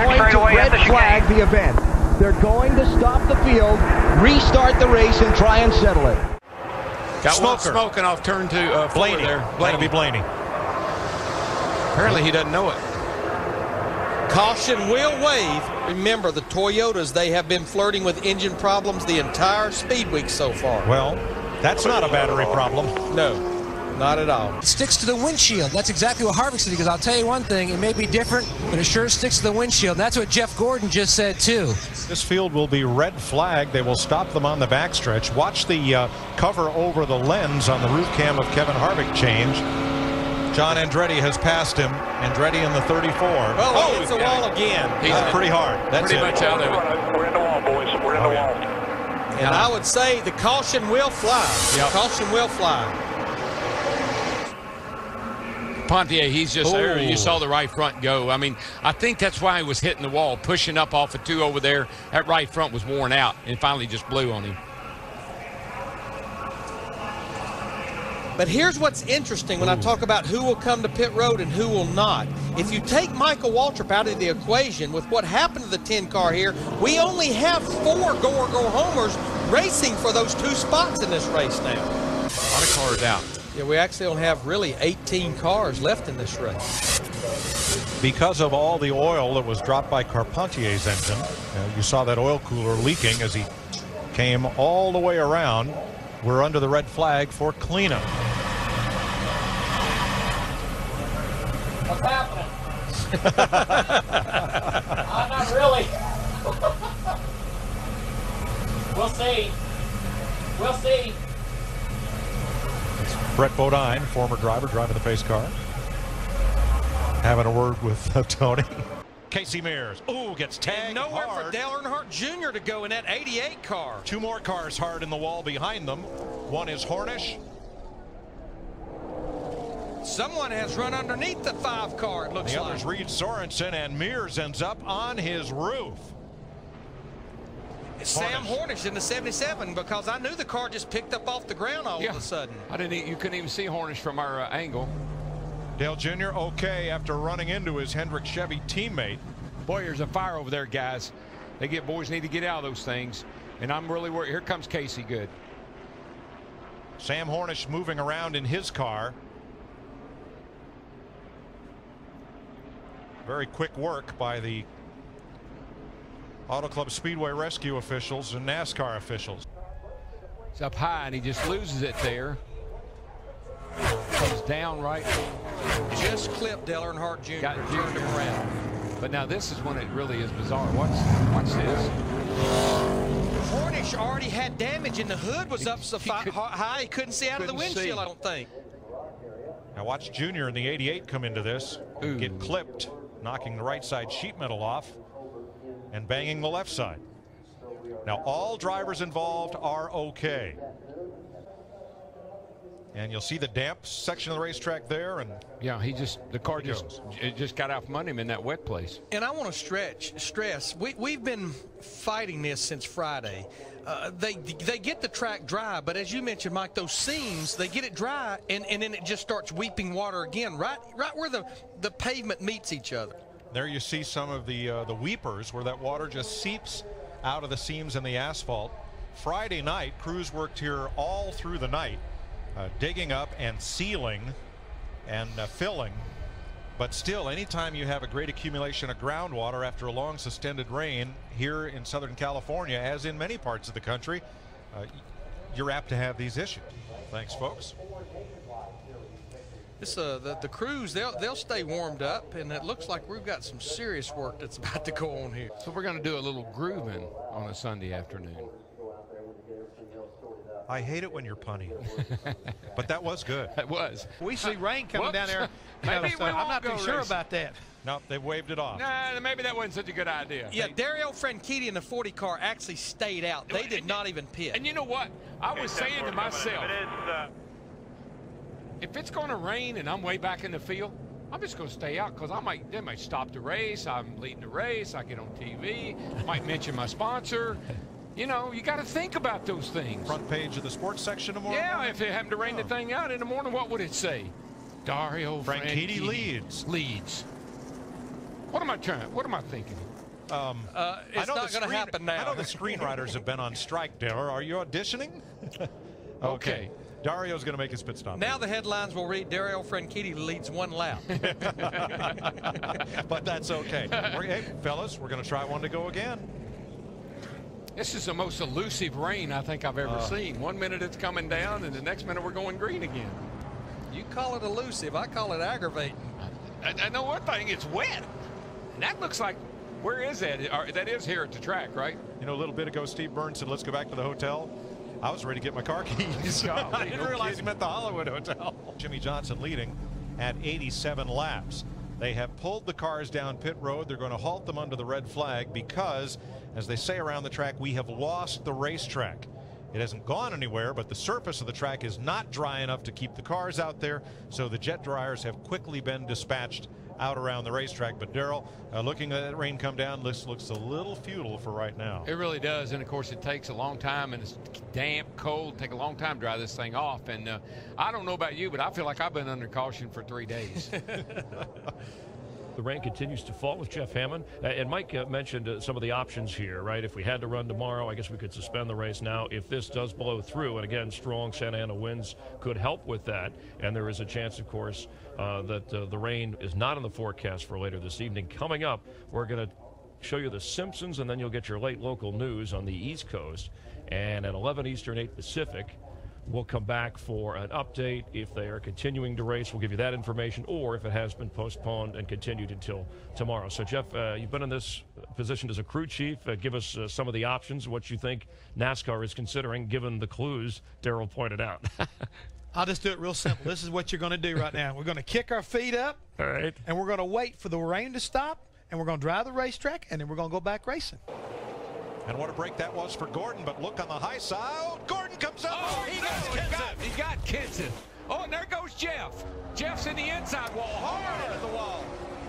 going to red flag the event. They're going to stop the field, restart the race, and try and settle it. Got one smoking off turn to Blaney there. That'll be Blaney. Apparently he doesn't know it. Caution will wave. Remember, the Toyotas, they have been flirting with engine problems the entire speed week so far. Well, that's not a battery problem. No, not at all. It sticks to the windshield. That's exactly what Harvick said. Because I'll tell you one thing, it may be different, but it sure sticks to the windshield. And that's what Jeff Gordon just said, too. This field will be red flagged. They will stop them on the backstretch. Watch the cover over the lens on the roof cam of Kevin Harvick change. John Andretti has passed him. Andretti in the 34. Oh, it's a wall again. He's pretty hard. That's pretty much out of it. We're in the wall, boys. We're in the wall. And I would say the caution will fly. Yep. Caution will fly. Carpentier, he's just there. You saw the right front go. I mean, I think that's why he was hitting the wall, pushing up off of 2 over there. That right front was worn out and finally just blew on him. But here's what's interesting when I talk about who will come to pit road and who will not. If you take Michael Waltrip out of the equation with what happened to the 10 car here, we only have 4 go-or-go-homers racing for those 2 spots in this race now. A lot of cars out. Yeah, we actually don't have really 18 cars left in this race. Because of all the oil that was dropped by Carpentier's engine, you saw that oil cooler leaking as he came all the way around. We're under the red flag for cleanup. What's happening? Not really. We'll see. We'll see. It's Brett Bodine, former driver, driving the pace car. Having a word with Tony. Kasey Mears. Ooh, gets tagged. And nowhere hard. for Dale Earnhardt Jr. to go in that 88 car. 2 more cars hard in the wall behind them. One is Hornish. Someone has run underneath the 5 car, it looks The like. others read Sorenson, and Mears ends up on his roof. It's Sam Hornish in the 77, because I knew the car just picked up off the ground all of a sudden. You couldn't even see Hornish from our angle. Dale Jr. okay after running into his Hendrick Chevy teammate. Bowyer's a fire over there, guys. Boys need to get out of those things. And I'm really worried. Here comes Kasey. Good. Sam Hornish moving around in his car. Very quick work by the Auto Club Speedway rescue officials and NASCAR officials. It's up high and he just loses it there. Comes down right. Just clipped Dale Earnhardt Jr. Got turned him around. But now this is when it really is bizarre. Watch this. Hornish already had damage and the hood was up so high he couldn't see out of the windshield, I don't think. Now watch Junior in the 88 come into this. Get clipped, knocking the right side sheet metal off and banging the left side. Now all drivers involved are okay. And you'll see the damp section of the racetrack there, and yeah, the car just got out from under him in that wet place. And I want to stress, we've been fighting this since Friday. They get the track dry, but as you mentioned, Mike, those seams, they get it dry, and then it just starts weeping water again, right where the pavement meets each other. There you see some of the weepers where that water just seeps out of the seams in the asphalt. Friday night, crews worked here all through the night. Digging up and sealing and filling, but still, anytime you have a great accumulation of groundwater after a long suspended rain here in Southern California, as in many parts of the country, you're apt to have these issues. Thanks, folks. The crews, they'll stay warmed up, and it looks like we've got some serious work that's about to go on here. So we're going to do a little grooving on a Sunday afternoon. I hate it when you're punny, but that was good. It was. We see rain coming down there. Maybe I'm not too sure about that. No, they waved it off. Nah, maybe that wasn't such a good idea. Yeah, Dario Franchitti in the 40 car actually stayed out. They did not even pit. And you know what? I was saying to myself, if it's going to rain and I'm way back in the field, I'm just going to stay out because they might stop the race. I'm leading the race. I get on TV. Might mention my sponsor. You know, you got to think about those things. Front page of the sports section tomorrow? Yeah, if it happened to rain the thing out in the morning, what would it say? Dario Franchitti leads. What am I thinking? It's not going to happen now. I know the screenwriters have been on strike, Dale. Are you auditioning? Okay. Dario's going to make his pit stop. Now the headlines will read, Dario Franchitti leads 1 lap. But that's okay. Hey, fellas, we're going to try one to go again. This is the most elusive rain I think I've ever seen. 1 minute it's coming down, and the next minute we're going green again. You call it elusive. I call it aggravating. I know one thing. It's wet. And that looks like, where is that? That is here at the track, right? You know, a little bit ago, Steve Burns said, let's go back to the hotel. I was ready to get my car keys. I didn't realize he meant the Hollywood Hotel. Jimmie Johnson leading at 87 laps. They have pulled the cars down pit road. They're going to halt them under the red flag because, as they say around the track, we have lost the racetrack. It hasn't gone anywhere, but the surface of the track is not dry enough to keep the cars out there, so the jet dryers have quickly been dispatched out around the racetrack. But Darrell, looking at that rain come down, this looks a little futile for right now. It really does, and of course it takes a long time, and it's damp, cold, take a long time to dry this thing off. And I don't know about you, but I feel like I've been under caution for 3 days. The rain continues to fall with Jeff Hammond. And Mike mentioned some of the options here, right? If we had to run tomorrow, I guess we could suspend the race now. If this does blow through, and again, strong Santa Ana winds could help with that. And there is a chance, of course, that the rain is not in the forecast for later this evening. Coming up, we're going to show you the Simpsons, and then you'll get your late local news on the East Coast. And at 11 Eastern, 8 Pacific, we'll come back for an update. If they are continuing to race, we'll give you that information, or if it has been postponed and continued until tomorrow. So, Jeff, you've been in this position as a crew chief. Give us some of the options, what you think NASCAR is considering, given the clues Darrell pointed out. I'll just do it real simple. This is what you're going to do right now. We're going to kick our feet up, all right, and we're going to wait for the rain to stop, and we're going to drive the racetrack, and then we're going to go back racing. And what a break that was for Gordon, but look on the high side. Gordon comes up. Oh, he got Kenseth. Oh, and there goes Jeff. Jeff's in the inside wall, hard into the wall.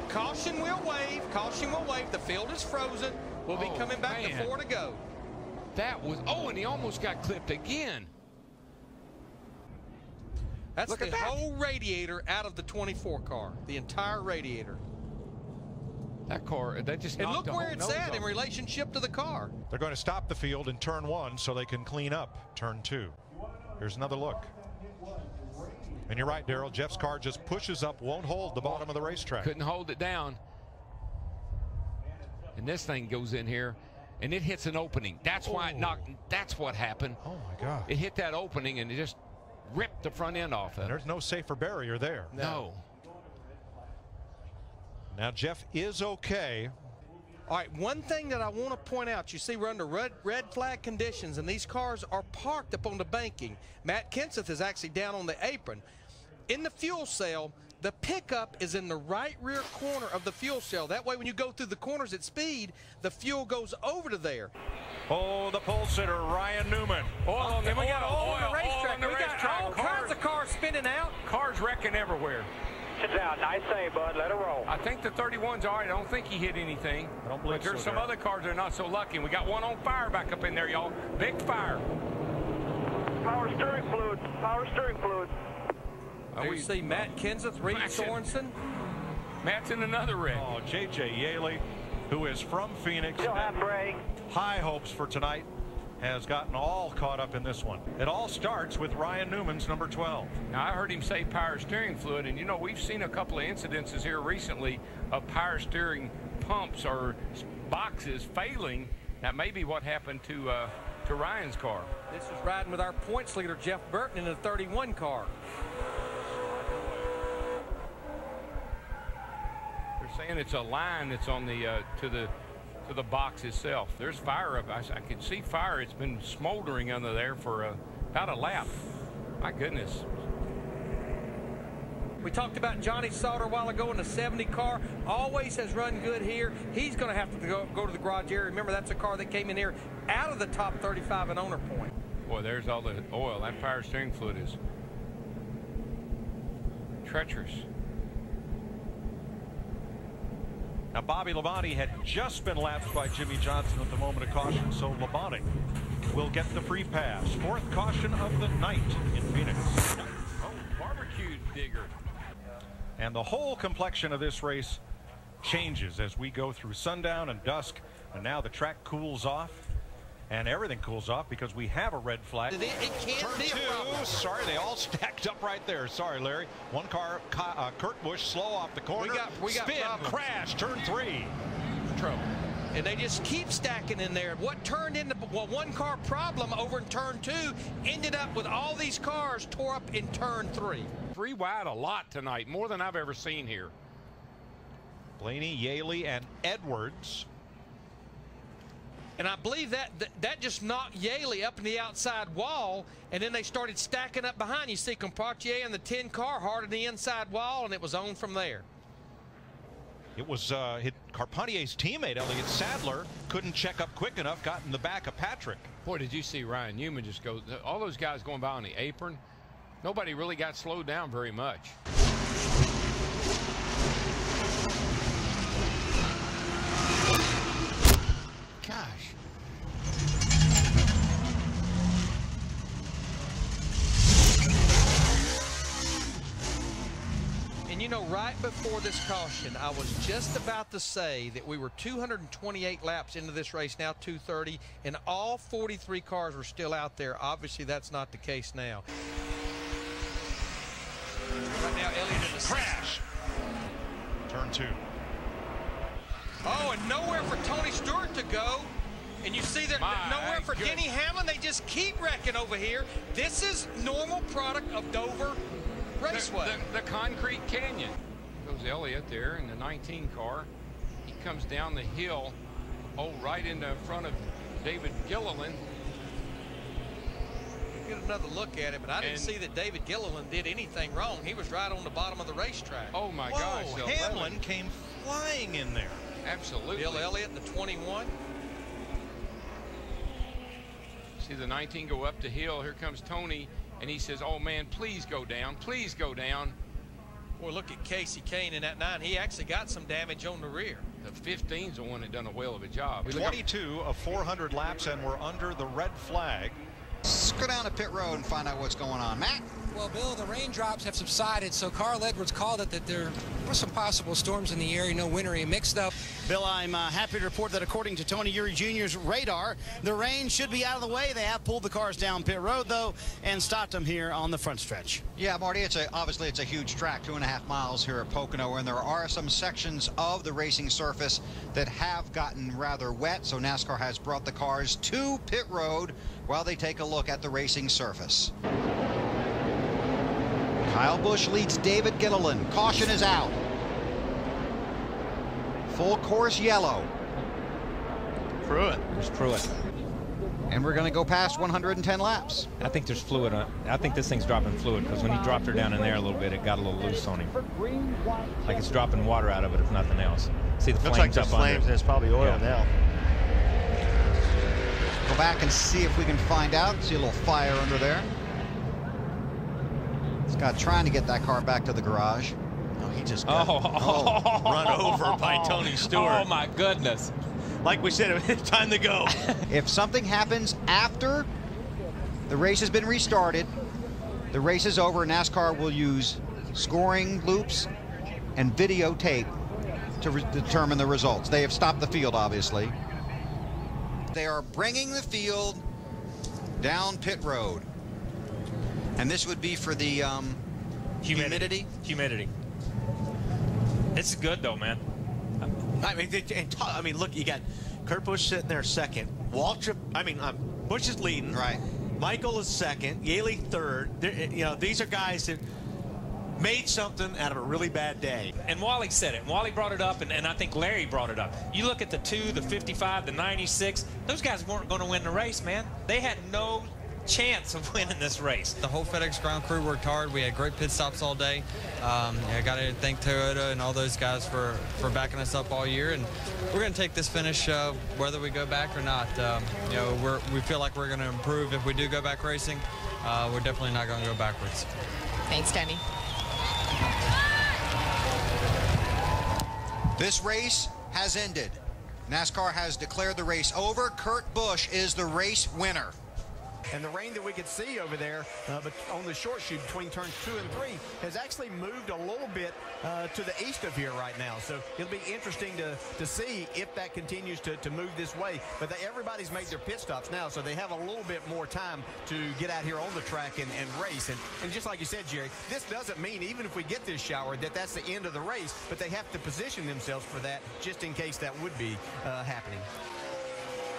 Caution will wave. Caution will wave. The field is frozen. We'll be coming back to 4 to go. That was, and he almost got clipped again. That's the whole radiator out of the 24 car. The entire radiator. That car, that just and knocked look where the it's whole at nose in off. relationship to the car. They're going to stop the field in turn 1 so they can clean up turn 2. Here's another look. And you're right, Darrell. Jeff's car just pushes up, won't hold the bottom of the racetrack. Couldn't hold it down. And this thing goes in here, and it hits an opening. That's why it knocked. That's what happened. Oh, my God. It hit that opening, and it just ripped the front end off of it. There's no safer barrier there. No. Now, Jeff is okay. All right, one thing that I want to point out, you see we're under red flag conditions, and these cars are parked up on the banking. Matt Kenseth is actually down on the apron. In the fuel cell, the pickup is in the right rear corner of the fuel cell. That way, when you go through the corners at speed, the fuel goes over to there. Oh, the pole sitter, Ryan Newman. We got oil on the racetrack. We got all kinds of cars spinning out. Cars wrecking everywhere. It's out. Nice save, bud. Let it roll. I think the 31's all right. I don't think he hit anything. I don't believe but there's so, some other cars that are not so lucky. We got one on fire back up in there, y'all. Big fire. Power steering fluid. Power steering fluid. We see Matt Kenseth, Reed Sorenson. Matt's in another wreck. Oh, J.J. Yaley, who is from Phoenix. Still have brake. High hopes for tonight, has gotten all caught up in this one. It all starts with Ryan Newman's number 12. Now, I heard him say power steering fluid, and you know, we've seen a couple of incidences here recently of power steering pumps or boxes failing. That may be what happened to Ryan's car. This is riding with our points leader, Jeff Burton, in a 31 car. They're saying it's a line that's on the to the box itself. There's fire up. I can see fire. It's been smoldering under there for about a lap. My goodness. We talked about Johnny Sauter a while ago in the 70 car. Always has run good here. He's going to have to go to the garage area. Remember, that's a car that came in here out of the top 35 in owner point. Boy, there's all the oil. That power steering fluid is treacherous. Now, Bobby Labonte had just been lapped by Jimmie Johnson at the moment of caution, so Labonte will get the free pass. 4th caution of the night in Phoenix. Oh, barbecue digger. And the whole complexion of this race changes as we go through sundown and dusk, and now the track cools off. And everything cools off because we have a red flag. It can't Turn be a problem. 2. Sorry, they all stacked up right there. Sorry, Larry. One car, Kurt Busch, slow off the corner. We got spin, problems. crash, turn 3. Trouble. And they just keep stacking in there. What turned into one car problem over in turn 2 ended up with all these cars tore up in turn 3. 3 wide a lot tonight, more than I've ever seen here. Blaney, Yaley, and Edwards. And I believe that just knocked Yaley up in the outside wall, and then they started stacking up behind. You see Carpentier and the 10 car hard on the inside wall, and it was on from there. It was Carpentier's teammate, Elliott Sadler, couldn't check up quick enough, got in the back of Patrick. Boy, did you see Ryan Newman just go, all those guys going by on the apron. Nobody really got slowed down very much. Gosh. And you know, right before this caution, I was just about to say that we were 228 laps into this race, now 230, and all 43 cars were still out there. Obviously, that's not the case now. Right now, Elliott in the Crash. Turn 2. Oh, and nowhere for Tony Stewart to go. And you see that nowhere for Denny Hamlin. They just keep wrecking over here. This is normal product of Dover Raceway. The concrete canyon. Goes Elliott there in the 19 car. He comes down the hill, right in the front of David Gilliland. Get another look at it, but I didn't see that David Gilliland did anything wrong. He was right on the bottom of the racetrack. Oh my Whoa, gosh. Hamlin came flying in there. Absolutely. Bill Elliott in the 21. See the 19 go up the hill. Here comes Tony, and he says, oh man, please go down. Please go down. Boy, look at Kasey Kahne in that 9. He actually got some damage on the rear. The 15's the one that done a whale of a job. 22 of 400 laps, and we're under the red flag. Let's go down to pit road and find out what's going on. Matt? Well, Bill, the raindrops have subsided, so Carl Edwards called it that there were some possible storms in the area, no wintry mixed up. Bill, I'm happy to report that according to Tony Eury Jr.'s radar, the rain should be out of the way. They have pulled the cars down pit road, though, and stopped them here on the front stretch. Yeah, Marty, obviously it's a huge track, 2.5 miles here at Pocono, and there are some sections of the racing surface that have gotten rather wet, so NASCAR has brought the cars to pit road while they take a look at the racing surface. Kyle Busch leads David Gilliland. Caution is out. Full course yellow. Pruitt. There's Pruitt. And we're going to go past 110 laps. I think there's fluid on it. I think this thing's dropping fluid because when he dropped her down in there a little bit, it got a little loose on him. Like it's dropping water out of it, if nothing else. See the flames up under it. There's probably oil now. Go back and see if we can find out. See a little fire under there. Scott trying to get that car back to the garage. Oh, he just got run over by Tony Stewart. Oh, my goodness. Like we said, it's time to go. If something happens after the race has been restarted, the race is over, NASCAR will use scoring loops and videotape to determine the results. They have stopped the field, obviously. They are bringing the field down pit road. And this would be for the humidity? Humidity. It's good, though, man. I mean, look, you got Kurt Busch sitting there second. Waltrip, Busch is leading. Right. Michael is second. Yaley third. You know, these are guys that made something out of a really bad day. And Wally said it. Wally brought it up, and I think Larry brought it up. You look at the 2, the 55, the 96. Those guys weren't going to win the race, man. They had no chance of winning this race. The whole FedEx ground crew worked hard. We had great pit stops all day. I got to thank Toyota and all those guys for backing us up all year, and we're going to take this finish whether we go back or not. You know, we feel like we're going to improve if we do go back racing. We're definitely not going to go backwards. Thanks, Denny. This race has ended. NASCAR has declared the race over. Kurt Busch is the race winner. And the rain that we could see over there but on the short chute between turns 2 and 3 has actually moved a little bit to the east of here right now. So it'll be interesting to see if that continues to move this way. But everybody's made their pit stops now, so they have a little bit more time to get out here on the track and race. And just like you said, Jerry, this doesn't mean even if we get this shower that that's the end of the race, but they have to position themselves for that just in case that would be happening.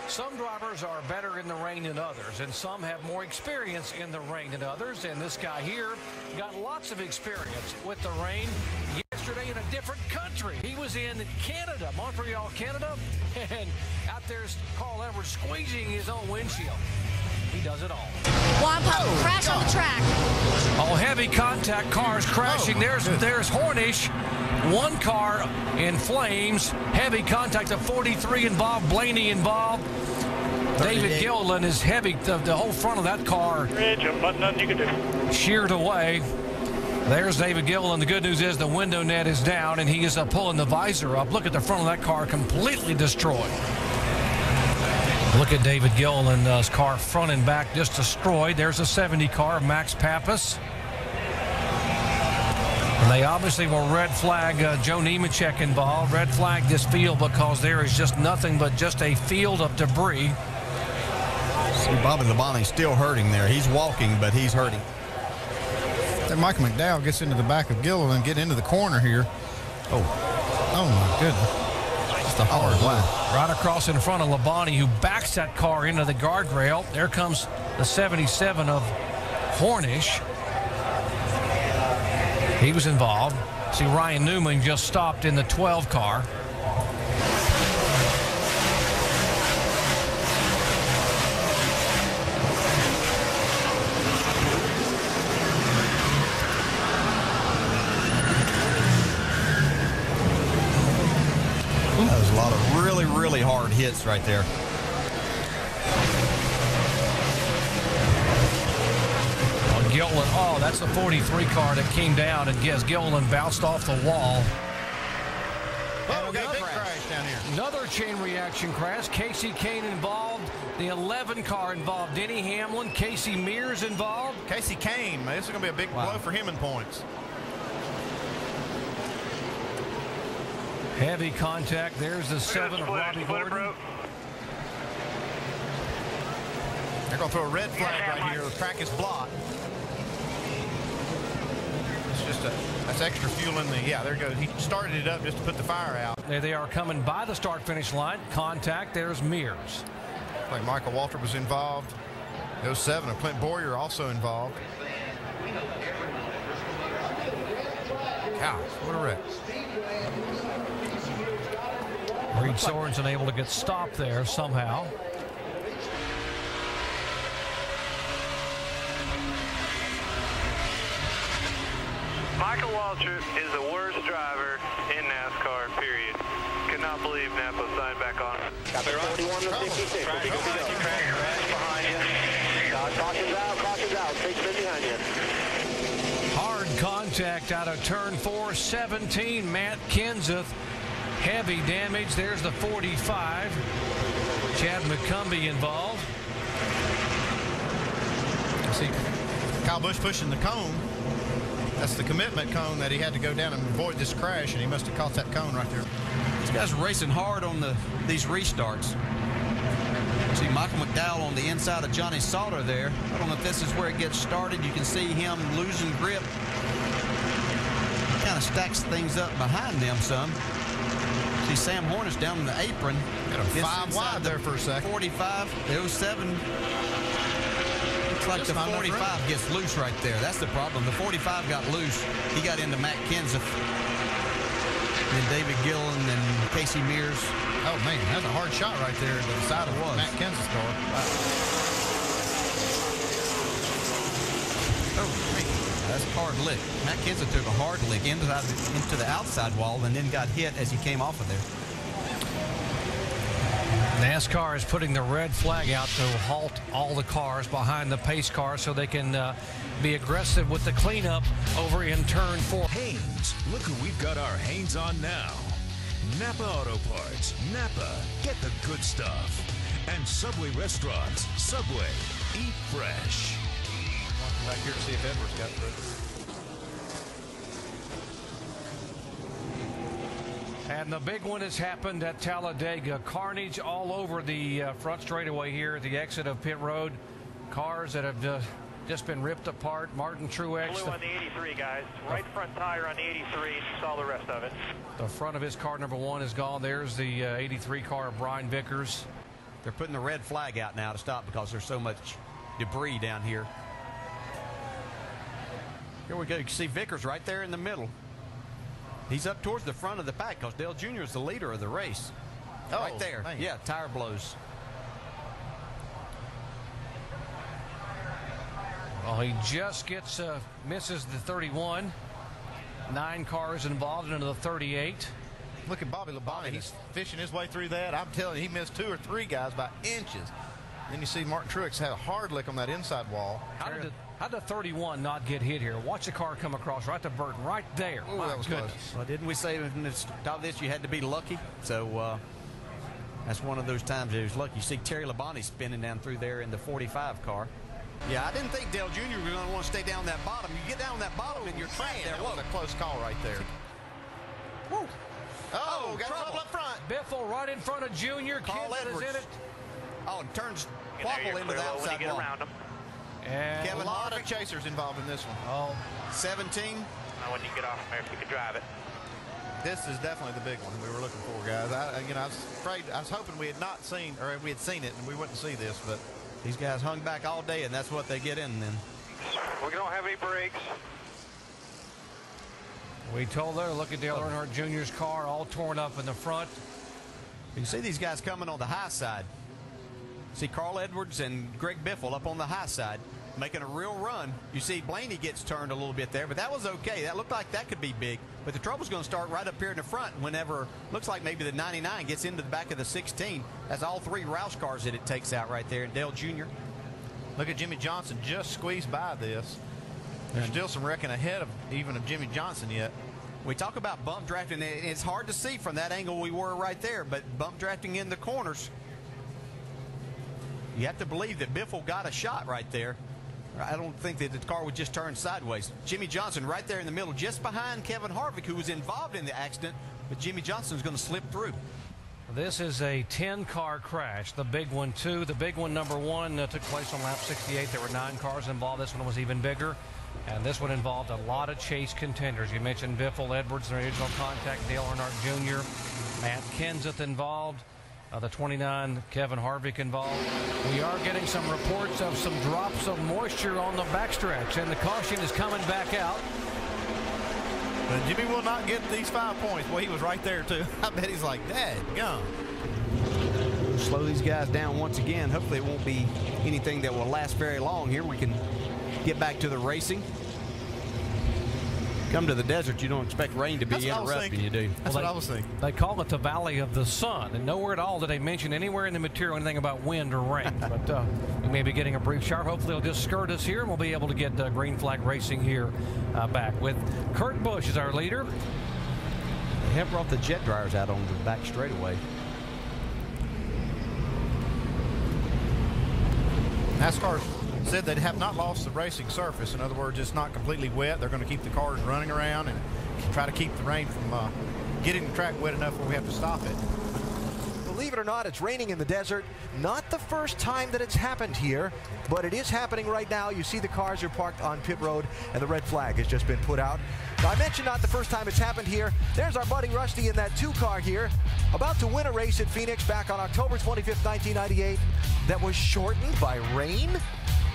Some drivers are better in the rain than others, and some have more experience in the rain than others. And this guy here got lots of experience with the rain yesterday in a different country. He was in Canada, Montreal, Canada, and out there's Carl Edwards squeezing his own windshield. He does it all. Juan, crash on the track. Oh, heavy contact, cars crashing. There's Hornish. One car in flames. Heavy contact of 43 involved. Blaney involved. David Gilliland is heavy. The whole front of that car sheared away. There's David Gilliland. The good news is the window net is down, and he is pulling the visor up. Look at the front of that car, completely destroyed. Look at David Gilliland's car, front and back, just destroyed. There's a 70 car, Max Pappas. And they obviously will red flag Joe Nemechek involved. Red flag this field because there is just nothing but just a field of debris. See, Bobby Labonte still hurting there. He's walking, but he's hurting. Then Michael McDowell gets into the back of Gilliland, get into the corner here. Oh my goodness. Just a hard lap. Right across in front of Labonte, who backs that car into the guardrail. There comes the 77 of Hornish. He was involved. See, Ryan Newman just stopped in the 12 car. That was a lot of really hard hits right there. Gilliland, oh, that's the 43 car that came down and Gilliland bounced off the wall. Oh, okay, big crash down here. Another chain reaction crash. Kasey, Kahne involved. The 11 car involved. Denny, Hamlin, Kasey, Mears involved. Kasey Kahne, this is going to be a big blow for him in points. Heavy contact. There's the 7 of Robbie Gordon. They're going to throw a red flag right here. The track is blocked. That's extra fuel in the, yeah, there goes. He started it up just to put the fire out. There they are coming by the start-finish line. Contact, there's Mears. Like Michael Waltrip was involved. Those 7 of Clint Bowyer also involved. Gosh, what a wreck. Reed Sorenson able to get stopped there somehow. Michael Waltrip is the worst driver in NASCAR, period. Could not believe Napa signed back on. Got 41 to 56. Behind you. Caution's out. Take spin behind you. Hard contact out of turn 4, 17. Matt Kenseth. Heavy damage. There's the 45. Chad McCumbee involved. See, Kyle Busch pushing the cone. That's the commitment cone that he had to go down and avoid this crash, and he must have caught that cone right there. These guys are racing hard on these restarts. See Michael McDowell on the inside of Johnny Sauter there. I don't know if this is where it gets started. You can see him losing grip. Kind of stacks things up behind them some. See Sam Hornish down in the apron. Got him 5 wide there for a second. 45, it was 7. Like the 45 gets loose right there. That's the problem. The 45 got loose. He got into Matt Kenseth. And David Gilliland and Kasey Mears. Oh, man, that's a hard shot right there to the side of Matt Kenseth's car. Oh, man, that's a hard lick. Matt Kenseth took a hard lick into the outside wall and then got hit as he came off of there. NASCAR is putting the red flag out to halt all the cars behind the pace car so they can be aggressive with the cleanup over in turn 4. Haynes, look who we've got our Haynes on now. Napa Auto Parts, Napa, get the good stuff. And Subway Restaurants, Subway, Eat fresh. Back here to see if Edwards got through. And the big one has happened at Talladega. Carnage all over the front straightaway here at the exit of pit road. Cars that have just been ripped apart. Martin Truex. Blue on the 83, guys. Right front tire on the 83. Saw the rest of it. The front of his car, number 1, is gone. There's the 83 car of Brian Vickers. They're putting the red flag out now to stop because there's so much debris down here. Here we go. You can see Vickers right there in the middle. He's up towards the front of the pack because Dale Jr. is the leader of the race. Oh, right there. man. Yeah, tire blows. Well, he just gets misses the 31. 9 cars involved into the 38. Look at Bobby Labonte. He's fishing his way through that. I'm telling you, he missed 2 or 3 guys by inches. Then you see Martin Truex had a hard lick on that inside wall. How did the 31 not get hit here? Watch the car come across right to Burton, right there. Ooh, that was close. Well, didn't we say in the top of this you had to be lucky? So that's one of those times it was lucky. You see Terry Labonte spinning down through there in the 45 car. Yeah, I didn't think Dale Jr. was going to want to stay down that bottom. You get down that bottom and you're trapped there. That was a close call right there. Woo. Oh, got trouble up front. Biffle right in front of Junior. Kenseth is in it. Oh, and turns Waffle into the outside wall. And Kevin, a lot of chasers involved in this one. Oh, 17. Now when you get off there, if you can drive it. This is definitely the big one we were looking for, guys. I was hoping we had not seen, or we had seen it and we wouldn't see this, but these guys hung back all day, and that's what they get in then. We don't have any brakes. we told her, look at Dale Earnhardt Jr.'s car all torn up in the front. You can see these guys coming on the high side. See Carl Edwards and Greg Biffle up on the high side making a real run. You see Blaney gets turned a little bit there, but that was okay. That looked like that could be big. But the trouble's going to start right up here in the front whenever looks like maybe the 99 gets into the back of the 16. That's all 3 Roush cars that it takes out right there. And Dale Jr. Look at Jimmy Johnson just squeezed by this. There's still some wrecking ahead of even of Jimmy Johnson yet. We talk about bump drafting. It's hard to see from that angle we were right there, but bump drafting in the corners, you have to believe that Biffle got a shot right there. I don't think that the car would just turn sideways. Jimmy Johnson right there in the middle, just behind Kevin Harvick, who was involved in the accident, but Jimmy Johnson's going to slip through. This is a 10-car crash. The big one, too. The big one, number 1, took place on lap 68. There were 9 cars involved. This one was even bigger. And this one involved a lot of chase contenders. You mentioned Biffle, Edwards, the original contact, Dale Earnhardt Jr., Matt Kenseth involved. The 29, Kevin Harvick involved. We are getting some reports of some drops of moisture on the backstretch, and the caution is coming back out. But Jimmy will not get these 5 points. Well, he was right there, too. I bet he's like, Dad, gone. Slow these guys down once again. Hopefully it won't be anything that will last very long here. We can get back to the racing. Come to the desert, you don't expect rain to be interrupting you, do. That's what I was thinking. They call it the Valley of the Sun, and nowhere at all did they mention anywhere in the material anything about wind or rain. But we may be getting a brief shower. Hopefully it'll just skirt us here, and we'll be able to get green flag racing here back with Kurt Busch as our leader. They have brought the jet dryers out on the back straightaway. NASCAR said they have not lost the racing surface. In other words, it's not completely wet. They're going to keep the cars running around and try to keep the rain from getting the track wet enough where we have to stop it. Believe it or not, it's raining in the desert. Not the first time that it's happened here, but it is happening right now. You see the cars are parked on pit road, and the red flag has just been put out. Now, I mentioned not the first time it's happened here. There's our buddy Rusty in that 2-car here, about to win a race at Phoenix back on October 25th, 1998, that was shortened by rain.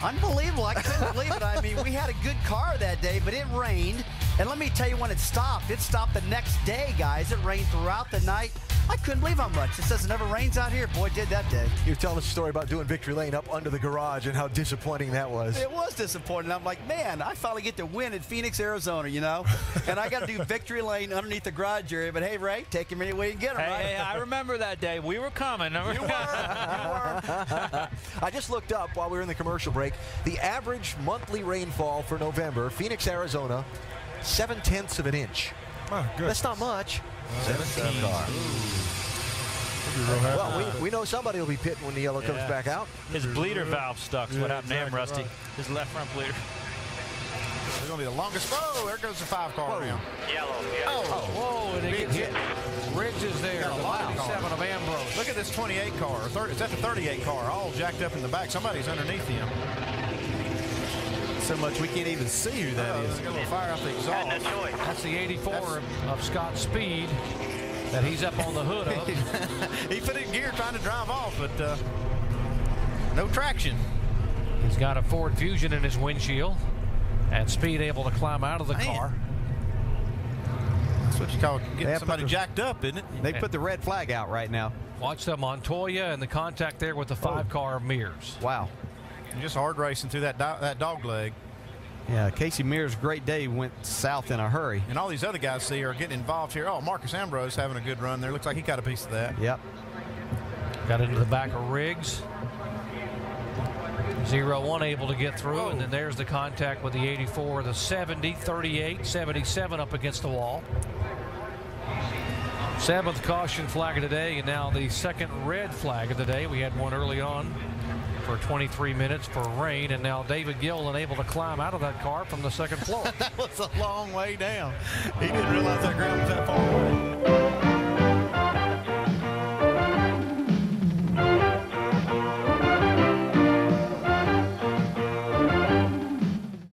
Unbelievable. I couldn't believe it. I mean, we had a good car that day, but it rained. And let me tell you when it stopped the next day, guys. It rained throughout the night. I couldn't believe how much. It says it never rains out here. Boy, it did that day. You're telling us a story about doing Victory Lane up under the garage and how disappointing that was. It was disappointing. I'm like, man, I finally get to win in Phoenix, Arizona, you know? And I got to do Victory Lane underneath the garage area. But, hey, Ray, take him any way you can get him, right? Hey, I remember that day. We were coming. You were. I just looked up while we were in the commercial break. The average monthly rainfall for November, Phoenix, Arizona, 0.7 of an inch. Oh, good. That's not much. 17. Well, we know somebody will be pitting when the yellow comes back out. His bleeder valve stuck. What happened to him, Rusty? His left front bleeder. It's going to be the longest. Oh, there goes the 5-car round. Yellow. Oh, whoa, and it gets hit. Ridges there. The 97 of Ambrose. Look at this 28 car. Is that the 38 car? All jacked up in the back. Somebody's underneath him. So much we can't even see who that is. Got a little fire out the exhaust. That's the 84 of Scott Speed that he's up on the hood of. He put it in gear trying to drive off, but no traction. He's got a Ford Fusion in his windshield, and Speed able to climb out of the car. That's what you call getting somebody jacked up, isn't it? They put the red flag out right now. Watch the Montoya and the contact there with the 5-car of Mears. Wow. Just hard racing through that dog leg. Yeah, Kasey Mears' great day went south in a hurry. And all these other guys see are getting involved here. Oh, Marcus Ambrose having a good run there. Looks like he got a piece of that. Yep. Got into the back of Riggs. 0-1 able to get through, and then there's the contact with the 84, the 70, 38, 77 up against the wall. 7th caution flag of the day, and now the 2nd red flag of the day. We had one early on for 23 minutes for rain, and now David Gilliland able to climb out of that car from the 2nd floor. That was a long way down. He didn't realize that ground